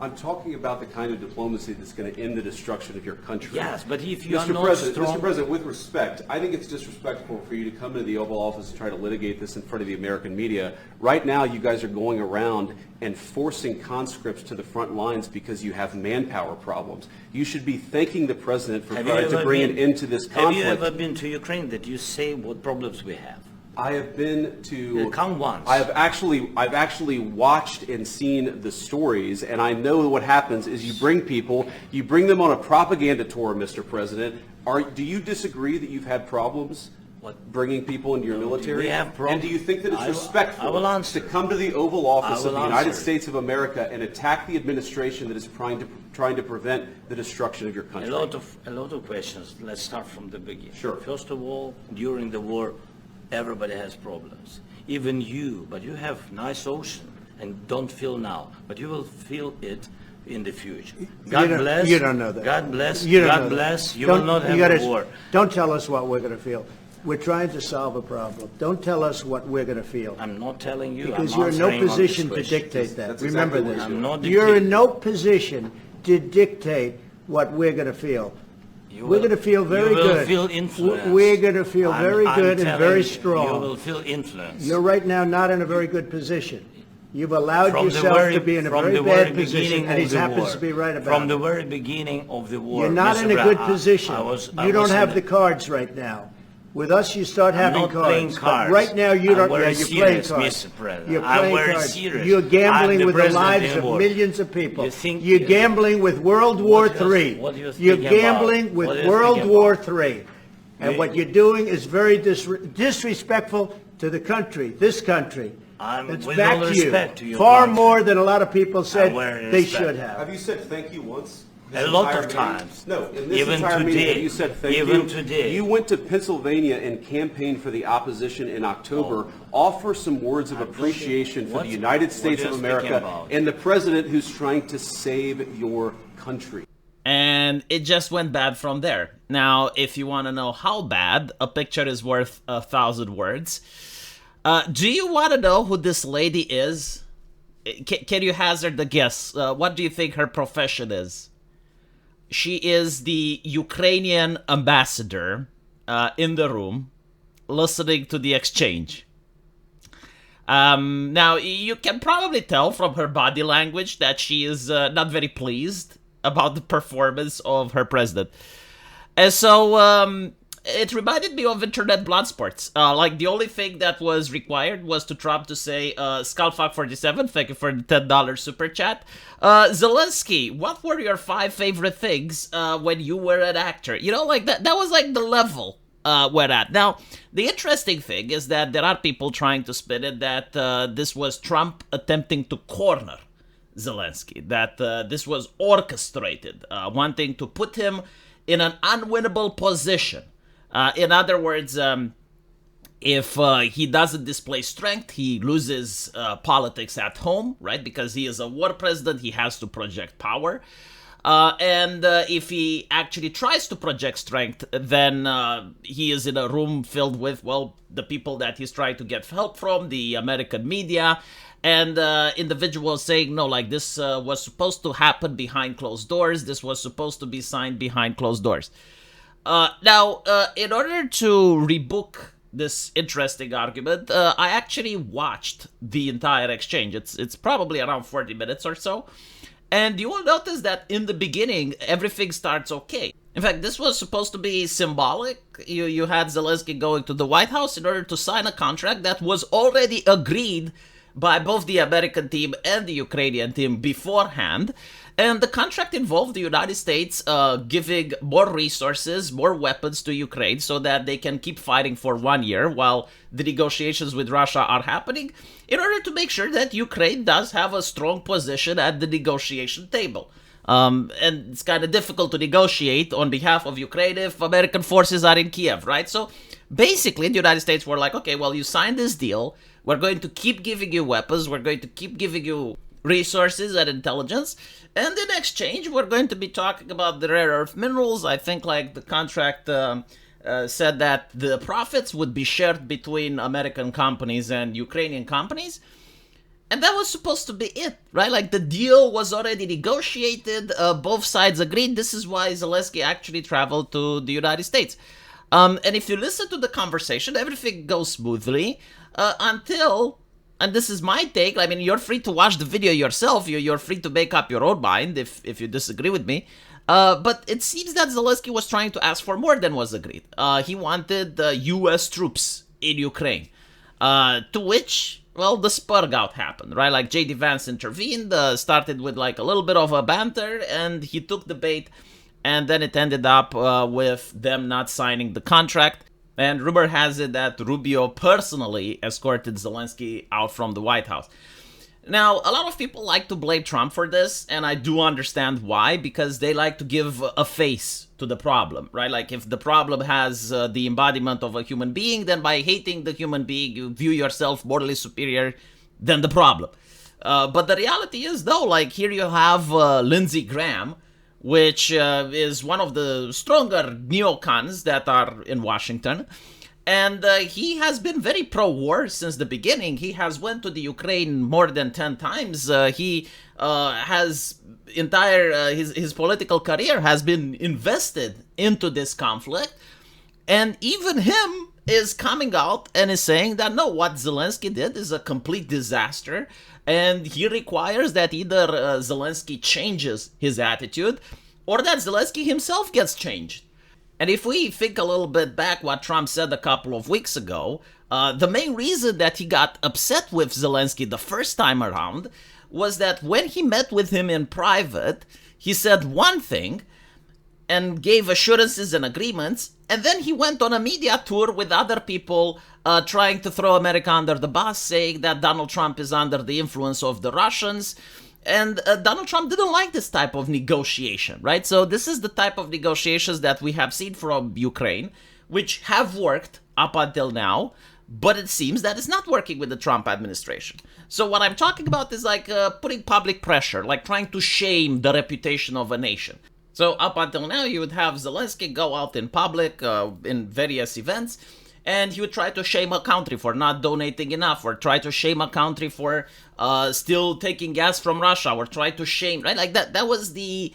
I'm talking about the kind of diplomacy that's going to end the destruction of your country. Yes, but if you are not Mr. President, with respect, I think it's disrespectful for you to come into the Oval Office and try to litigate this in front of the American media. Right now, you guys are going around and forcing conscripts to the front lines because you have manpower problems. You should be thanking the President for trying to bring an end to this conflict. Have you ever been to Ukraine that you say what problems we have? I have been to. Come once. I've actually watched and seen the stories, and I know what happens is you bring them on a propaganda tour, Mr. President. Do you disagree that you've had problems bringing people into your military? We have problems. And do you think that it's respectful to come to the Oval Office of the United States of America and attack the administration that is trying to prevent the destruction of your country? A lot of questions. Let's start from the beginning. Sure. First of all, during the war, everybody has problems. Even you, but you have nice ocean and don't feel now, but you will feel it in the future. God bless. You don't know that. God bless. You don't God know bless. that. You will not have a war. Don't tell us what we're going to feel. We're trying to solve a problem. Don't tell us what we're going to feel. I'm not telling you. Because I'm you're in no answering on position this to question. dictate that. That's Remember exactly this. what I'm not You're dictating. in no position to dictate what we're going to feel. We're going to feel very good. You will feel influenced. We're going to feel very good and very You strong. will feel influenced. You're right now not in a very good position. You've allowed From the yourself very- to be in a from very the bad very position, beginning and he of the happens war. to be right about From it. the very beginning of the war. You're not Mr. in a Brown, good position. I You don't was have in the cards right now. With us, you start I'm having not playing cards. But cards. right now, you I'm don't. very You're playing serious, cards. Mr. President. You're I'm playing very cards. serious. You're gambling I'm the with the president lives of anymore. millions of people. You think- You're gambling with World War What do you- III. what do you You're think about? gambling What with do you World think War about? III. And You- what you're doing is very disrespectful to the country, this country. It's with back all to you. respect to your Far country. more than a lot of people said very they respect. should have. Have you said thank you once? A lot of times. No, in this Even entire meeting, today. have you said thank you? Even today. You went to Pennsylvania and campaigned for the opposition in October. Offer some words of appreciation for what- the United what States are of you America speaking about? and the president who's trying to save your country. And it just went bad from there. Now, if you want to know how bad, a picture is worth 1,000 words. Do you want to know who this lady is? Can you hazard a guess? What do you think her profession is? She is the Ukrainian ambassador in the room, listening to the exchange. Now, you can probably tell from her body language that she is not very pleased about the performance of her president. And so it reminded me of internet blood sports. Like, the only thing that was required was to Trump to say, Skullfuck47, thank you for the $10 super chat. Zelensky, what were your 5 favorite things when you were an actor? You know, like, that was like the level we're at. Now, the interesting thing is that there are people trying to spin it that this was Trump attempting to corner Zelensky, that this was orchestrated, wanting to put him in an unwinnable position. In other words, if he doesn't display strength, he loses politics at home, right? Because he is a war president, he has to project power. And if he actually tries to project strength, then he is in a room filled with, well, the people that he's trying to get help from, the American media, and individuals saying, no, like, this was supposed to happen behind closed doors, this was supposed to be signed behind closed doors. Now, in order to rebook this interesting argument, I actually watched the entire exchange. It's probably around 40 minutes or so. And you will notice that in the beginning, everything starts okay. In fact, this was supposed to be symbolic. You had Zelensky going to the White House in order to sign a contract that was already agreed by both the American team and the Ukrainian team beforehand. And the contract involved the United States giving more resources, more weapons to Ukraine so that they can keep fighting for 1 year while the negotiations with Russia are happening, in order to make sure that Ukraine does have a strong position at the negotiation table. And it's kind of difficult to negotiate on behalf of Ukraine if American forces are in Kiev, right? So basically, the United States were like, okay, well, you signed this deal. We're going to keep giving you weapons. We're going to keep giving you resources and intelligence. And in exchange, we're going to be talking about the rare earth minerals. I think, like, the contract said that the profits would be shared between American companies and Ukrainian companies. And that was supposed to be it, right? Like the deal was already negotiated. Both sides agreed. This is why Zelensky actually traveled to the United States. And if you listen to the conversation, everything goes smoothly until, and this is my take. I mean, you're free to watch the video yourself. You're free to make up your own mind if you disagree with me. But it seems that Zelensky was trying to ask for more than was agreed. He wanted U.S. troops in Ukraine, to which, well, the spurg out happened, right? Like J.D. Vance intervened, started with like a little bit of a banter, and he took the bait, and then it ended up with them not signing the contract. And rumor has it that Rubio personally escorted Zelensky out from the White House. Now, a lot of people like to blame Trump for this, and I do understand why, because they like to give a face to the problem, right? Like, if the problem has the embodiment of a human being, then by hating the human being, you view yourself morally superior than the problem. But the reality is, though, like, here you have Lindsey Graham, which is one of the stronger neocons that are in Washington. And he has been very pro-war since the beginning. He has went to the Ukraine more than 10 times. He has his political career has been invested into this conflict. And even him is coming out and is saying that, no, what Zelensky did is a complete disaster. And he requires that either Zelensky changes his attitude or that Zelensky himself gets changed. And if we think a little bit back what Trump said a couple of weeks ago, the main reason that he got upset with Zelensky the first time around was that when he met with him in private, he said one thing and gave assurances and agreements, and then he went on a media tour with other people trying to throw America under the bus, saying that Donald Trump is under the influence of the Russians. And Donald Trump didn't like this type of negotiation, right? So this is the type of negotiations that we have seen from Ukraine, which have worked up until now, but it seems that it's not working with the Trump administration. So what I'm talking about is like putting public pressure, like trying to shame the reputation of a nation. So up until now, you would have Zelensky go out in public in various events, and he would try to shame a country for not donating enough, or try to shame a country for still taking gas from Russia, or try to shame, right? Like that was the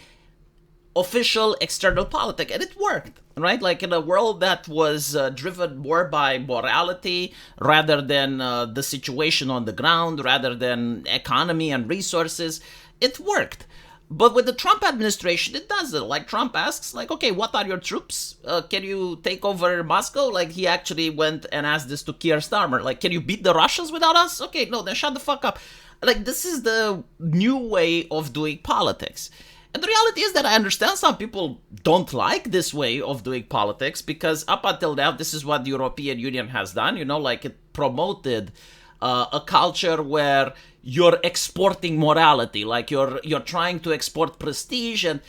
official external politic, and it worked, right? Like in a world that was driven more by morality rather than the situation on the ground, rather than economy and resources, it worked. But with the Trump administration, it doesn't. Like, Trump asks, like, okay, what are your troops? Can you take over Moscow? Like, he actually went and asked this to Keir Starmer. Like, can you beat the Russians without us? Okay, no, then shut the fuck up. Like, this is the new way of doing politics. And the reality is that I understand some people don't like this way of doing politics, because up until now, this is what the European Union has done. You know, like, it promoted a culture where you're exporting morality, like you're trying to export prestige, and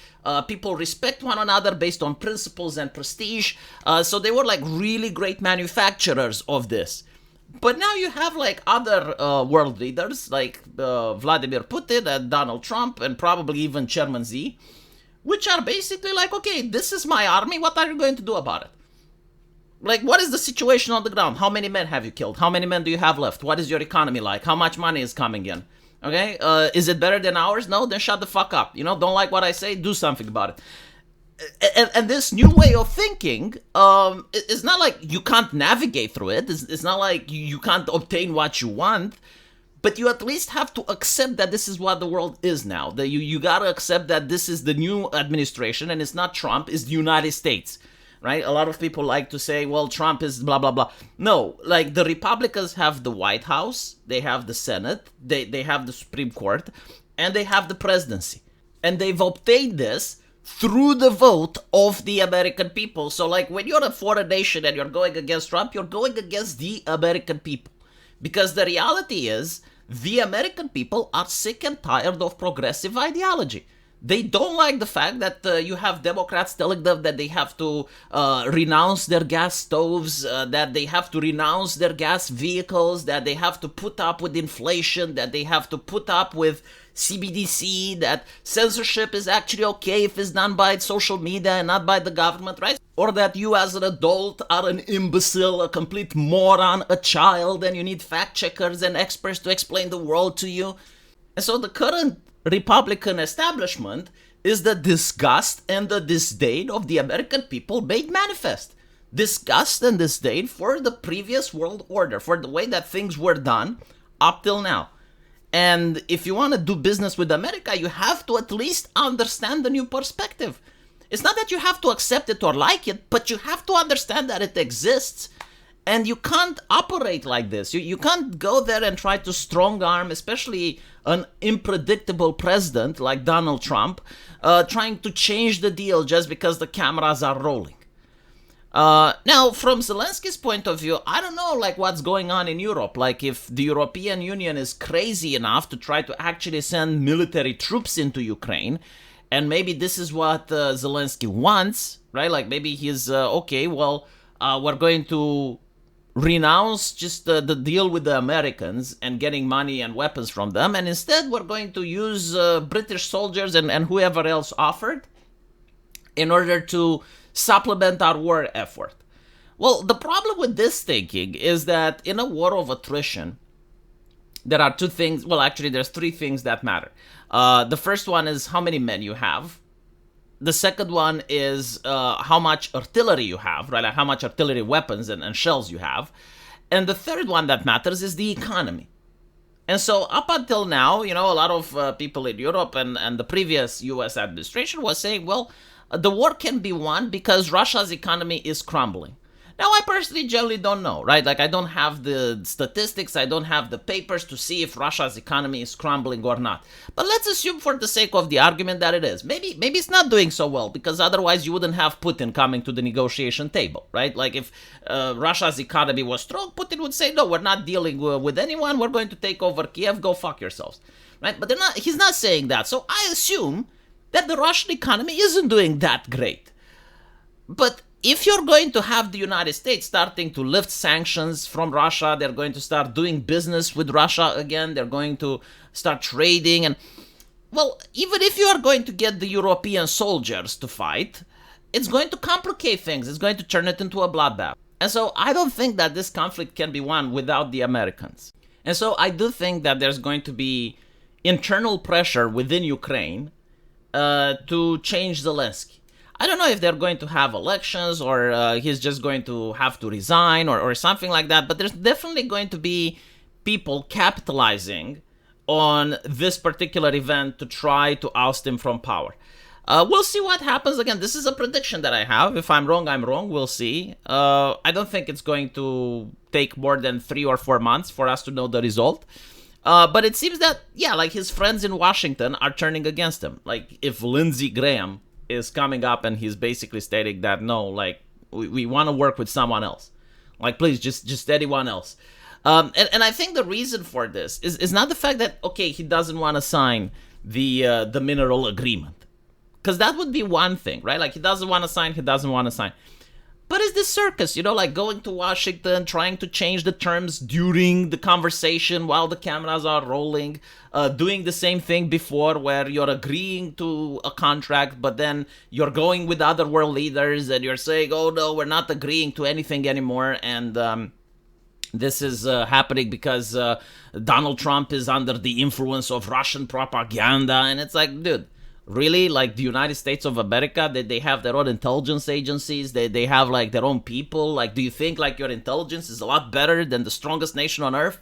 people respect one another based on principles and prestige. So they were like really great manufacturers of this. But now you have like other world leaders like Vladimir Putin and Donald Trump and probably even Chairman Z, which are basically like, okay, this is my army. What are you going to do about it? Like, what is the situation on the ground? How many men have you killed? How many men do you have left? What is your economy like? How much money is coming in? Okay? Is it better than ours? No? Then shut the fuck up. You know, don't like what I say? Do something about it. And this new way of thinking, it's not like you can't navigate through it. It's not like you can't obtain what you want. But you at least have to accept that this is what the world is now. That you gotta accept that this is the new administration, and it's not Trump, it's the United States. Right? A lot of people like to say, well, Trump is blah, blah, blah. No, like the Republicans have the White House, they have the Senate, they have the Supreme Court, and they have the presidency. And they've obtained this through the vote of the American people. So like when you're a foreign nation and you're going against Trump, you're going against the American people. Because the reality is, the American people are sick and tired of progressive ideology. They don't like the fact that you have Democrats telling them that they have to renounce their gas stoves, that they have to renounce their gas vehicles, that they have to put up with inflation, that they have to put up with CBDC, that censorship is actually okay if it's done by social media and not by the government, right? Or that you as an adult are an imbecile, a complete moron, a child, and you need fact checkers and experts to explain the world to you. And so the current Republican establishment is the disgust and the disdain of the American people made manifest. Disgust and disdain for the previous world order, for the way that things were done up till now. And if you want to do business with America, you have to at least understand the new perspective. It's not that you have to accept it or like it, but you have to understand that it exists. And you can't operate like this. You can't go there and try to strong arm, especially an unpredictable president like Donald Trump, trying to change the deal just because the cameras are rolling. Now, from Zelensky's point of view, I don't know like what's going on in Europe. Like if the European Union is crazy enough to try to actually send military troops into Ukraine, and maybe this is what Zelensky wants, right? Like maybe he's, okay, well, we're going to renounce just the deal with the Americans and getting money and weapons from them, and instead we're going to use British soldiers and whoever else offered in order to supplement our war effort. Well, the problem with this thinking is that in a war of attrition, there are two things, well actually there's three things that matter. The first one is how many men you have. The second one is how much artillery you have, right? Like how much artillery weapons and shells you have. And the third one that matters is the economy. And so up until now, a lot of people in Europe and the previous US administration was saying, well, the war can be won because Russia's economy is crumbling. Now, I personally generally don't know, right? Like, I don't have the statistics, I don't have the papers to see if Russia's economy is crumbling or not. But let's assume for the sake of the argument that it is. Maybe it's not doing so well, because otherwise you wouldn't have Putin coming to the negotiation table, right? Like, if Russia's economy was strong, Putin would say, no, we're not dealing with anyone, we're going to take over Kiev, go fuck yourselves, right? But he's not saying that. So I assume that the Russian economy isn't doing that great. But if you're going to have the United States starting to lift sanctions from Russia, they're going to start doing business with Russia again, they're going to start trading, and, well, even if you are going to get the European soldiers to fight, it's going to complicate things, it's going to turn it into a bloodbath. And so I don't think that this conflict can be won without the Americans. And so I do think that there's going to be internal pressure within Ukraine to change Zelensky. I don't know if they're going to have elections or he's just going to have to resign or something like that, but there's definitely going to be people capitalizing on this particular event to try to oust him from power. We'll see what happens. Again, this is a prediction that I have. If I'm wrong, I'm wrong. We'll see. I don't think it's going to take more than 3 or 4 months for us to know the result. But it seems that, yeah, like his friends in Washington are turning against him. Like if Lindsey Graham is coming up and he's basically stating that, no, like, we want to work with someone else. Like, please, just anyone else. And I think the reason for this is not the fact that, okay, he doesn't want to sign the mineral agreement. Because that would be one thing, right? Like, he doesn't want to sign. But it's this circus, like going to Washington, trying to change the terms during the conversation while the cameras are rolling, doing the same thing before where you're agreeing to a contract, but then you're going with other world leaders and you're saying, oh no, we're not agreeing to anything anymore. And this is happening because Donald Trump is under the influence of Russian propaganda. And it's like, dude, really? Like the United States of America, they have their own intelligence agencies, they have like their own people. Like, do you think like your intelligence is a lot better than the strongest nation on earth?